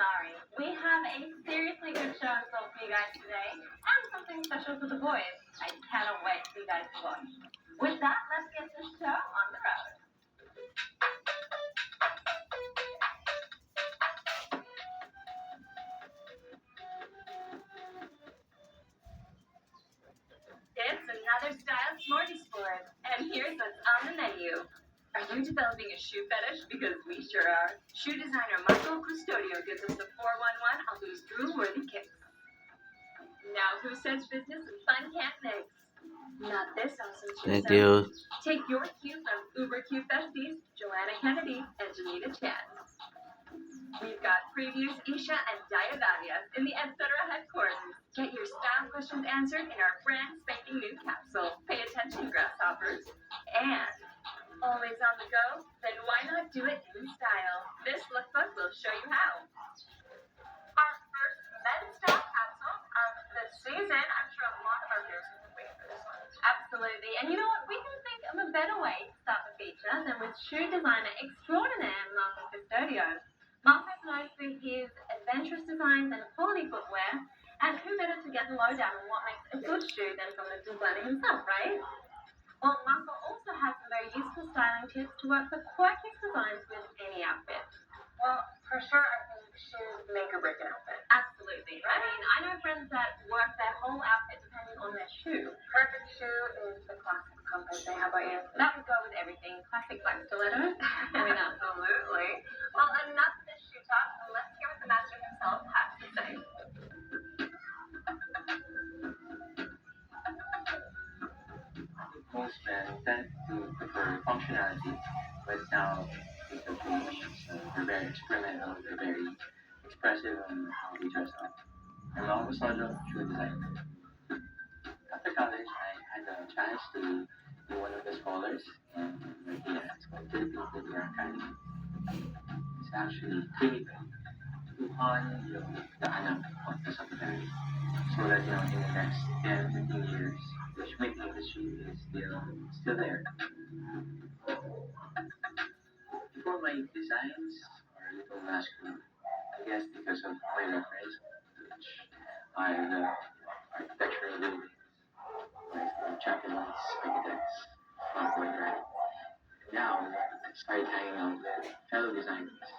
Mari. We have a seriously good show in store for you guys today, and something special for the boys. I cannot wait for you guys to watch. With that, let's get this show on the road. It's another style smorgasbord, and here's what's on the menu. Are you developing a shoe fetish? Because we sure are. Shoe designer Maco Custodio gives us the 411 on those drool-worthy kicks. Now who says business and fun can't mix? Not this awesome shoe. Thank you. Take your cue from uber cute besties, Joanna Janeena and Janeena. We've got previous Isha Andaya-Valles in the Etcetera headquarters. Get your style questions answered in our brand spanking new capsule. Pay attention, grasshoppers. And always on the go? Then why not do it in style? This lookbook will show you how. Our first men's style capsule of the season. I'm sure a lot of our viewers have been waiting for this one. Absolutely. And you know what? We can think of a better way to start the feature than with shoe designer extraordinaire Maco Custodio. Maco's known for his adventurous designs and quality footwear, and who better to get the lowdown on what makes a good shoe than from the designer himself, right? Well, Maco also has some very useful styling tips to work the quirkiest designs with any outfit. Well, for sure, I think shoes make or break an outfit. Absolutely. Right? I mean, I know friends that work their whole outfit depending on their shoe. Perfect shoe is the classic compass. How about you? That would go with everything. Classic black stilettos. I mean, absolutely. Well, enough of this shoe talk. Let's hear what the master himself has to say. Most men tend to prefer functionality, but now things have changed. So they're very experimental, they're very expressive on how they dress up. I'm almost a shoe designer. After college, I had a chance to be one of the scholars in it's called Etcetera Academy. It's actually clinical. Tuhan yung daanan of the secondary. So that, in the next 10, 15 years, the shoemaking industry is still there. Before my designs are a little masculine, I guess because of my reference, which I love architectural buildings, like chapels, architects, Maco and Red. Now, I started hanging out with fellow designers.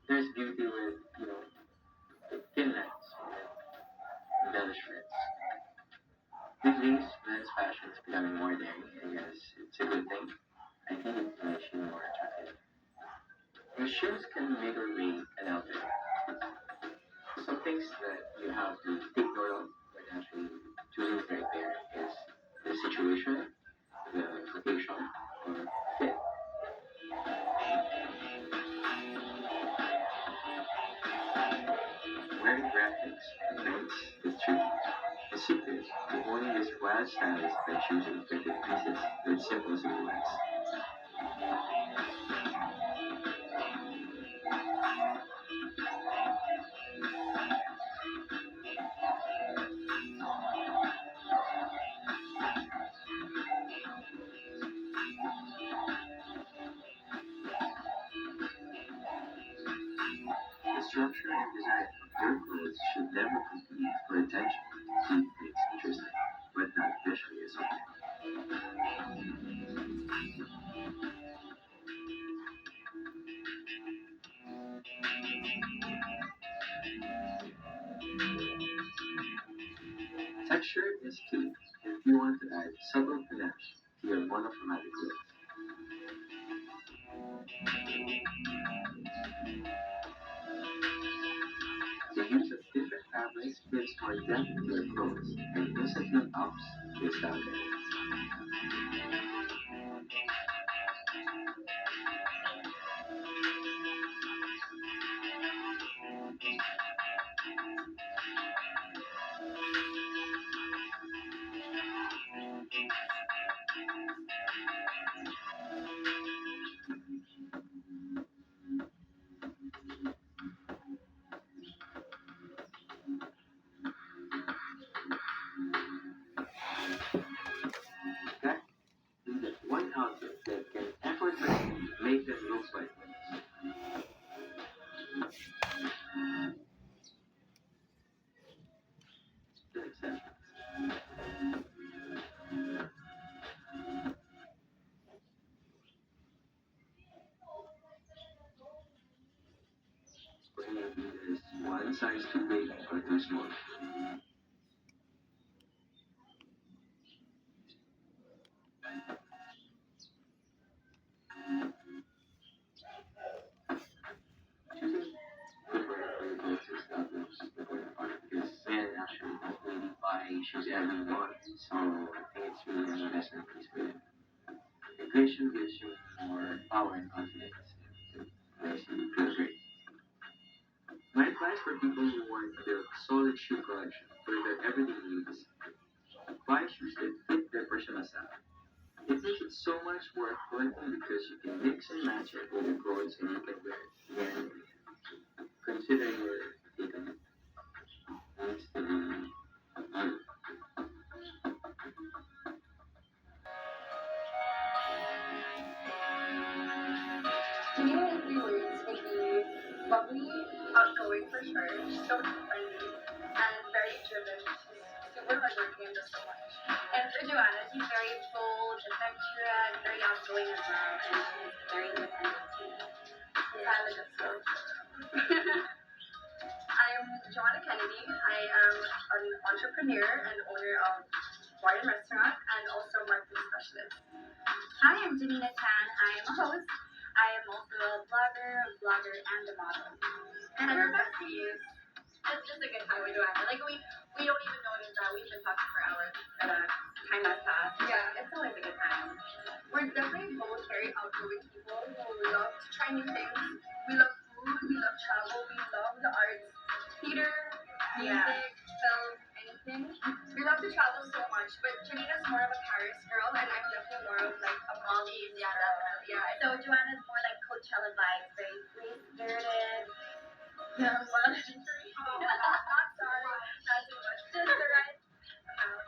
There's beauty with, the thin lines, with embellishments. These days, men's fashion is becoming more daring. I guess it's a good thing. I think it makes you more attractive. Your shoes can make or break an outfit. Some things that you have to take note of when actually choosing the right pair is the situation, the location, or fit. Wearing graphics and prints is tricky. The secret to owning this wild style is by choosing effective pieces with simple silhouettes. The structure and design of your clothes should never compete for attention. Keep things interesting, but not visually assaulting. Texture is key if you want to add subtle panache to your monochromatic look. The use of different fabrics gives more depth to your clothes and instantly ups your style. one size too big or too small. Choosing footwear for your clothes is not the most important part because men actually don't really buy shoes every month, so I think it's really an investment piece for them. Inflation gives you more power and confidence, and it makes you feel great. My advice for people who want to build a solid shoe collection for their everyday needs: buy shoes that fit their personal style. It makes it so much more collecting because you can mix and match it with your clothes and you can wear it again and again. Consider your take on it. Needs to be you. Janina in three words would be bubbly, outgoing for sure. She's so friendly and very driven. She's super hardworking and does so much. And for Joanna, she's very bold, adventurous, and very outgoing as well. And she's very independent too. Silent as well. I'm Joanna Kennedy. I am an entrepreneur and owner of bar and restaurant and also marketing specialist. Hi, I'm Janeena Chan. I am a host. I am also a blogger, and a model. And we're besties. It's just a good time with Joanna. Like we don't even notice that we've been talking for hours and time has passed. Yeah, it's always a good time. We're definitely both very outgoing people who love to try new things. We love food, we love travel, we love the arts, theater, music, film, anything. We love to travel so much, but Janina's more of a Paris girl, and I'm definitely more of like a Maldives. Yeah, definitely. Yeah. So Joanna's more like Coachella vibes, very free spirited. Yeah, well, free. Oh, not sorry, not too much. Just the right amount.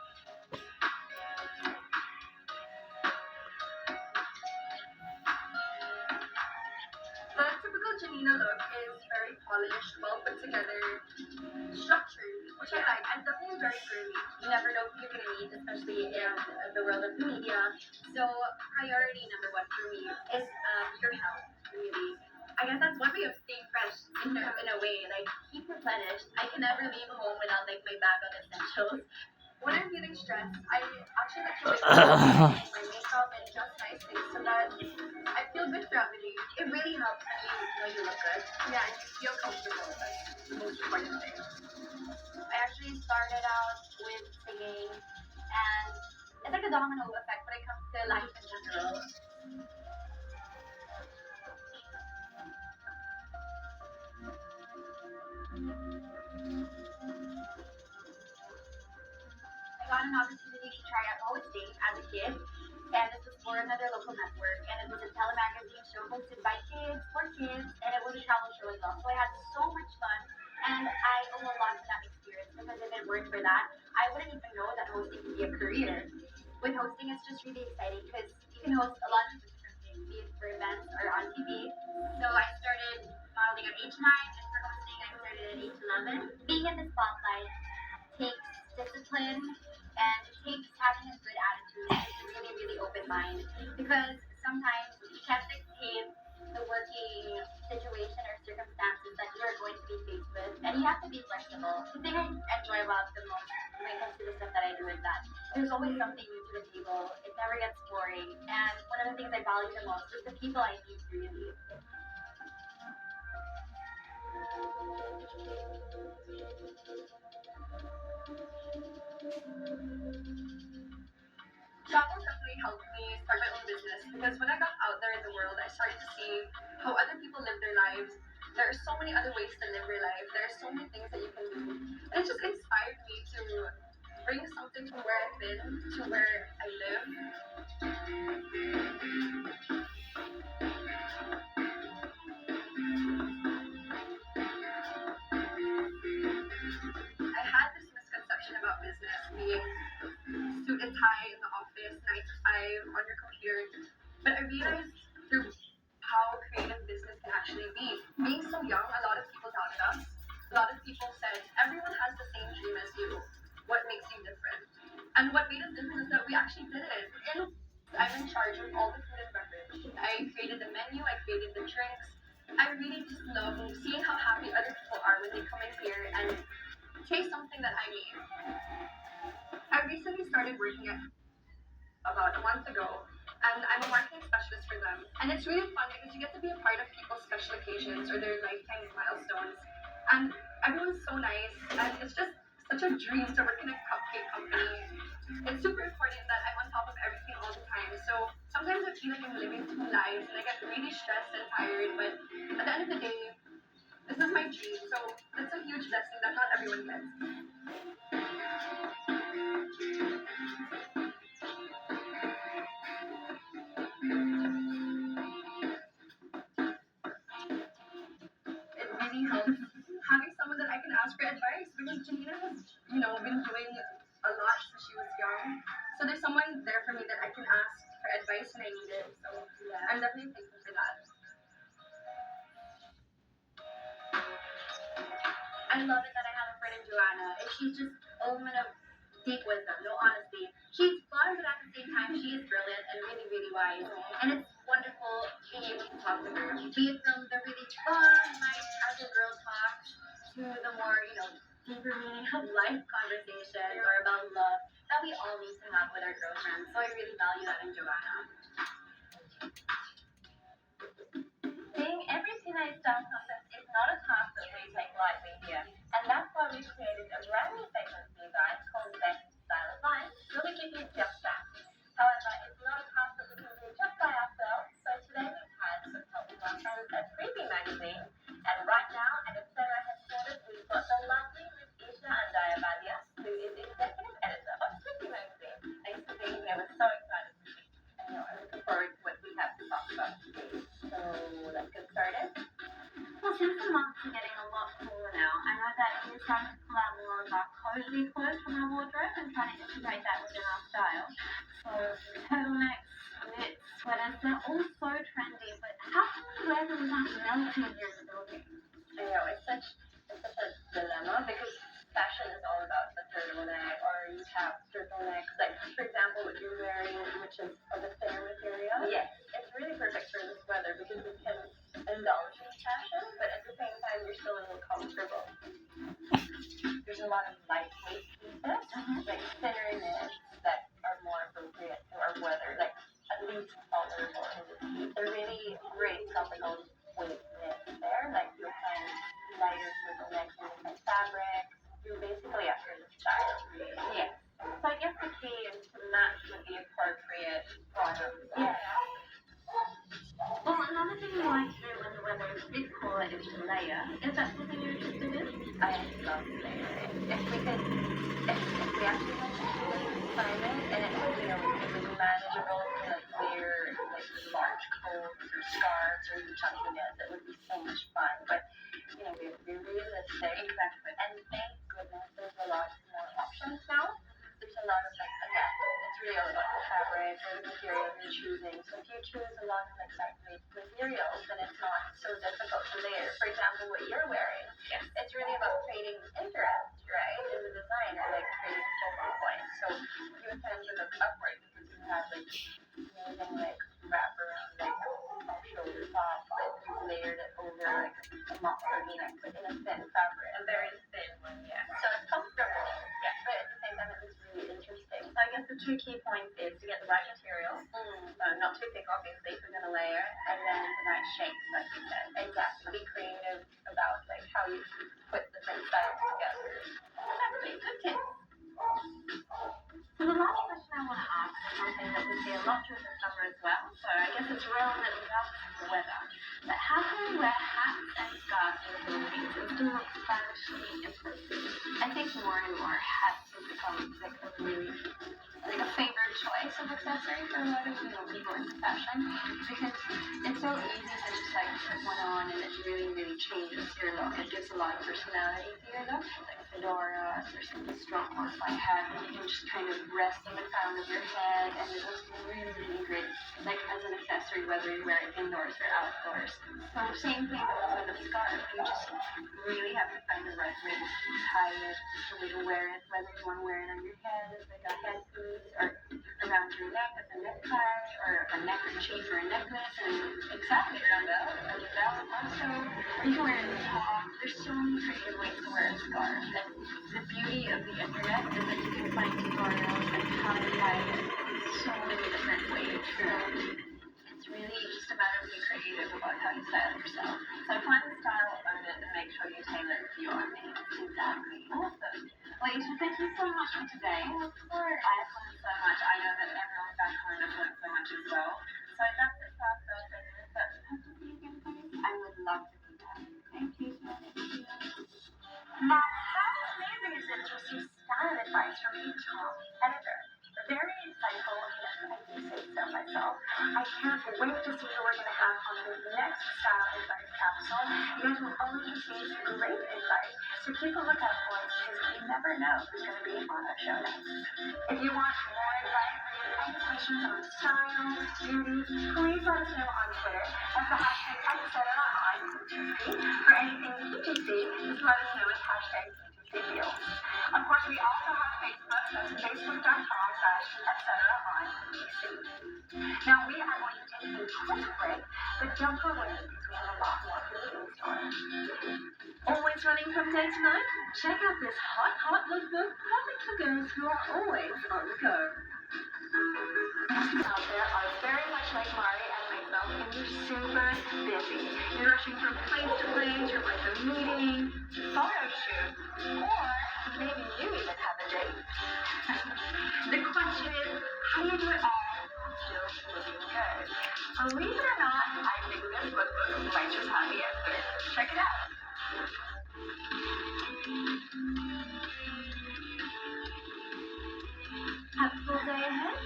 The typical Janina look is very polished, well put together, structured, which I like. I'm definitely very girly. You never know who you're gonna meet, especially in the world of media. So priority number one for me is your health, really. I guess that's one way of staying fresh in a way. Like keep replenished. I can never leave home without like my bag of essentials. When I'm feeling stressed, I actually like to wake up, my makeup and just nice things so that I feel good throughout the day. It really helps when you know you look good. Yeah, and you feel comfortable. That's the most important thing. I actually started out with singing, and it's like a domino effect when it comes to life in general. I got an opportunity to try out hosting as a kid, and this was for another local network, and it was a telemagazine show hosted by kids, for kids, and it was a travel show as well. So I had so much fun, and I owe a lot to that experience because if it weren't for that, I wouldn't even know that hosting could be a career. With hosting, it's just really exciting because you can host a lot of different things, be it for events or on TV. So I started modeling at age 9, and for hosting, I started at age 11. Being in the spotlight takes discipline and it takes having a good attitude and a really, really open mind. Because sometimes you can't dictate the working situation or circumstances that you are going to be faced with. And you have to be flexible. The thing I enjoy about the most when it comes to the stuff that I do is that there's always something new to the table. It never gets boring. And one of the things I value the most is the people I meet really. Travel definitely helped me start my own business because when I got out there in the world, I started to see how other people live their lives. There are so many other ways to live your life. There are so many things that you can do. And it just inspired me to bring something from where I've been to where I live. I had this misconception about business being suit and tie in the office, 9 to 5 on your computer. But I realized through how creative business can actually be. Being so young, a lot of people doubted us. A lot of people said, everyone has the same dream as you. What makes you different? And what made us different is that we actually did it. And I'm in charge of all the food and beverage. I created the menu, I created the drinks. I really just love seeing how happy other people are when they come into month ago, and I'm a marketing specialist for them. And it's really fun because you get to be a part of people's special occasions or their lifetime milestones. And everyone's so nice, and it's just such a dream to work in a cupcake company. It's super important that I'm on top of everything all the time. So sometimes I feel like I'm living two lives, and I get really stressed and tired. But at the end of the day, this is my dream. So it's a huge blessing that not everyone gets. It really helps having someone that I can ask for advice, because Janeena has, been doing a lot since she was young. So there's someone there for me that I can ask for advice when I need it. So yeah, I'm definitely thankful for that. I love it that I have a friend in Joanna, and she's just a woman of deep wisdom, no honesty. She's fun, but at the same time, she is brilliant and really, really wise. And it's wonderful being able to talk to her. Be it from the really fun, nice, casual girl talk to the more, deeper meaning of life conversations or about love that we all need to have with our girlfriends. So I really value that in Joanna. Being every teenage style contest is not a task that we take lightly here, and that's why we've created a brand new segment for you guys called Best Style of Life, where we give you just that. However, it's not a task that we can do just by ourselves, so today we've had some help from our friends at FEB magazine, and right now at Etcetera headquarters we've got the lovely Miss Isha Andaya-Valles, who is executive editor of FEB magazine. Thanks for being here. We're so excited to see you, and I'm looking forward to what we have to talk about today. So let's get started. Well, since the months are getting a lot cooler now, I know that we're trying to pull out more of our cozy clothes from our wardrobe and trying to integrate that within our style. So turtlenecks, knits, sweaters, they're all so trendy, but how can we wear them without melting here in the Philippines? I know, it's such a dilemma, because fashion is all about the turtleneck, or you have turtlenecks, like for example what you're wearing, which is of a thinner material. Yes, it's really perfect for this weather because it can indulge in fashion, but at the same time you're still a little comfortable. There's a lot of lightweight pieces, like thinner knits that are more appropriate to our weather, like at least tolerable in the heat. They're really great tropical weight knits there, like you'll find lighter turtlenecks in different fabrics. You're basically after the style, really. Yes. So I guess the key is to match with the appropriate bottom. Yeah. Well, another thing we like to do when the weather is a bit cooler is to layer. Is that something you're interested in? I love layering. If we actually went to the climate and it was, it was manageable to wear large coats or scarves or even chunky knits, it would be so much fun. But we're realistic. Exactly. And thank goodness there's a lot more options now. There's a lot of again, it's really all about the fabric or the material you're choosing. So if you choose a lot of lightweight materials, then it's not so difficult to layer. For example, what you're wearing, it's really about creating interest, right, in the design, or creating focal points. So you would tend to look upward because you have amazing wraparound off shoulder top that you've layered it over a monster neck, but in a thin fabric, a very thin one, yeah. So it's comfortable, yeah, but at the same time it looks really interesting. So I guess the two key points is to get the right materials, not too thick obviously if you're going to layer, and then the right shapes, like you said. Exactly. Be creative about how you put different styles together. Exactly. Good tip. So the last question I want to ask is something that we see a lot during the summer as well, so I guess it's relevant regardless of the weather. But how can we wear hats and scarves in the Philippines and still look stylishly appropriate? I think more and more hats have become a really a favorite choice of accessory for a lot of people into fashion, because it's so easy to just put one on and it really, really changes your look. It gives a lot of personality to your look, like fedoras or something strong or hat, and you can just kind of rest on the crown of your head, and it looks really, really great, as an accessory, whether you wear it indoors or outdoors. So same thing goes with a scarf. You just really have to find the right way to tie it, the way to wear it, whether you want to wear it on your head as a headpiece, or around your neck as a necktie, or a neckerchief or a necklace, and exactly around the belt also. Or you can wear it in the top. There's so many creative ways to wear a scarf, and the beauty of the internet is that you can find tutorials and how to tie it in so many different ways. really style yourself. So find the style, own it, and make sure you tailor it to your own needs. Exactly. Awesome. Well, Isha, thank you so much for today. Of course. I have learned so much. I know that everyone back home has learned so much as well. So that's it for our first segment. But have to see you again, please. I would love to do that. Thank you, Now, how amazing is it to receive style advice from a top editor? Very insightful, yes, I do say so myself. I can't wait to see who we're going to have on the next style advice capsule. You guys will always receive great advice, so keep a lookout for it because you never know who's going to be on our show next. If you want more advice or any questions on style, beauty, please let us know on Twitter. That's the hashtag #EtceteraOpening. For anything PTC, just let us know with hashtag PTCFeels. Of course, we also have Facebook. That's facebook.com/EtceteraOnPTC. Now, we are going to take a quick break, but don't go away because we have a lot more for you in store. Always running from day to night? Check out this hot lookbook, perfect for girls who are always on the go. Out there are very much like Mari and myself, and you're super busy. You're rushing from place to place, you're like a meeting, photo shoot, or maybe you even have a date. The question is, how do you do it all still looking good? Believe it or not, I think this lookbook might just have the answer. Check it out. Have a full day ahead?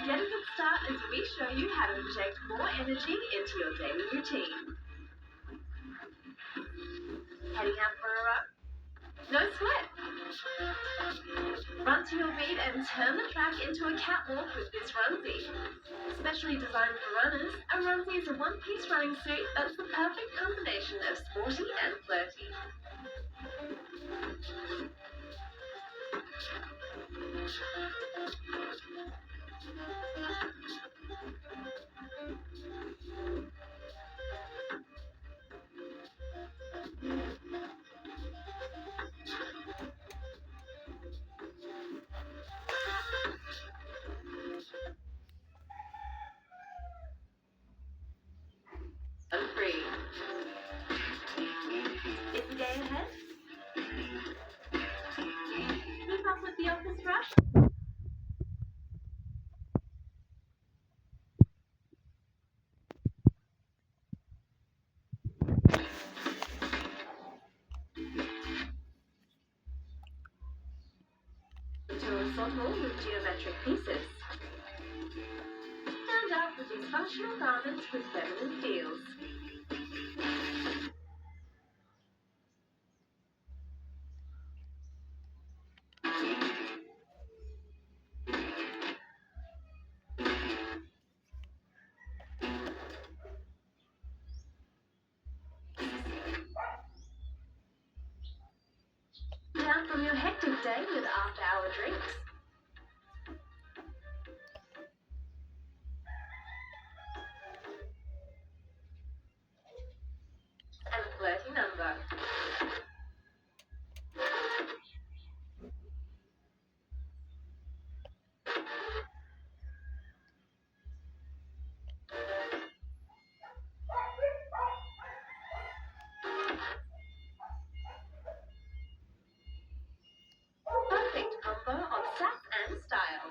Get a good start as we show you how to inject more energy into your daily routine. Heading out for a run? No sweat. Run to your beat and turn the track into a catwalk with this Runsie. Specially designed for runners, a Runsie is a one-piece running suit that's the perfect combination of sporty and flirty. And free. Is the day ahead? Keep up with the office rush? To a ensemble with geometric pieces. Stand out with these functional garments with feminine feels. Down from your hectic day with after-hour drinks. And a flirty number. Perfect combo of sass and style.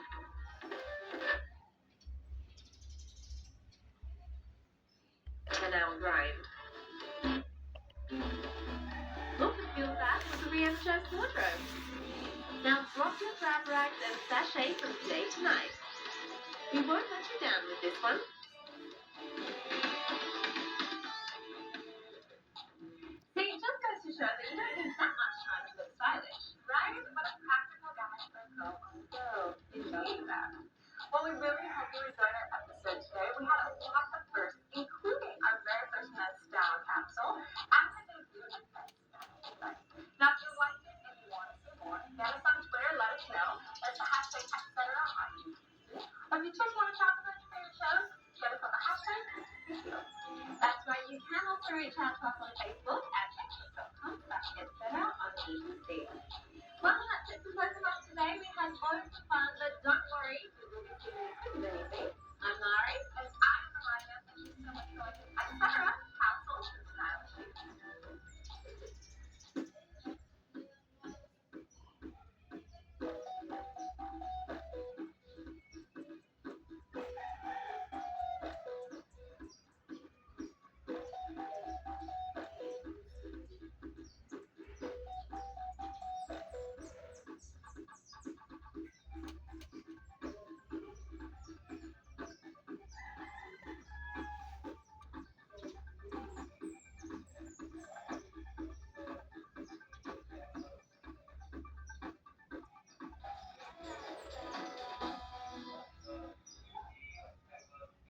An-hour grind. Look and feel that with a re-energized wardrobe. Now drop your grab rags and sachet from day to night. We won't let you down with this one.